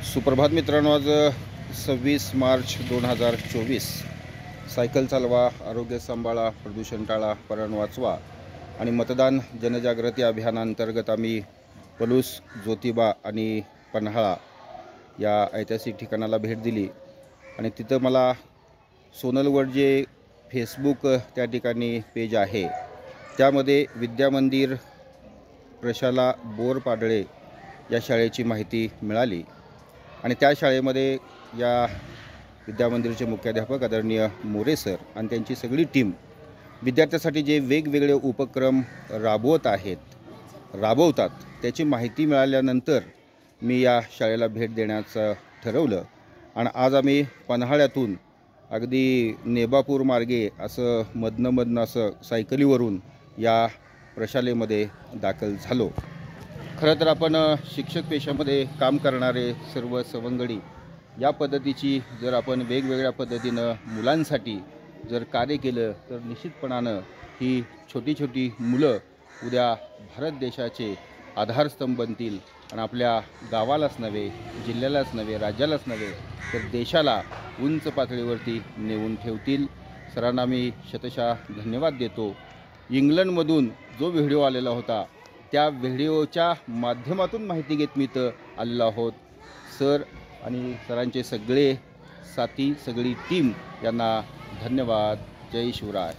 सुप्रभात मित्रांनो, आज 26 मार्च 2024. सायकल चालवा, आरोग्य सांभाळा, प्रदूषण टाळा, पर्यावरण वाचवा आणि मतदान जनजागृती अभियानांतर्गत आम्ही पलूस, ज्योतिबा आणि पन्हाळा या ऐतिहासिक ठिकाणाला भेट दिली. आणि तिथं मला सोनलवर जे फेसबुक त्या ठिकाणी पेज आहे त्यामध्ये विद्यामंदिर प्रशाला बोरपाडळे या शाळेची माहिती मिळाली. आणि त्या शाळेमध्ये या विद्यामंदिरचे मुख्याध्यापक आदरणीय मोरे सर आणि त्यांची सगळी टीम विद्यार्थ्यांसाठी जे वेगवेगळे उपक्रम राबवतात त्याची माहिती मिळाल्यानंतर मी या शाळेला भेट देण्याचं ठरवलं. आणि आज आम्ही पन्हाळ्यातून अगदी नेबापूर मार्गे असं मधनं असं सायकलीवरून या प्रशालेमध्ये दाखल झालो. खरं तर आपण शिक्षक पेशामध्ये काम करणारे सर्व सवंगडी या पद्धतीची जर आपण वेगवेगळ्या पद्धतीनं मुलांसाठी जर कार्य केलं तर निश्चितपणानं ही छोटी छोटी मुलं उद्या भारत देशाचे आधारस्तंभ बनतील आणि आपल्या गावालाच नव्हे, जिल्ह्यालाच नव्हे, राज्यालाच नव्हे तर देशाला उंच पातळीवरती नेऊन ठेवतील. सरांना मी शतशः धन्यवाद देतो. इंग्लंडमधून जो व्हिडिओ आलेला होता त्या व्हिडिओच्या माध्यमातून माहिती घेत मी इथं आलेलो आहोत. सर आणि सरांचे सगळे साथी, सगळी टीम यांना धन्यवाद. जय शिवराय.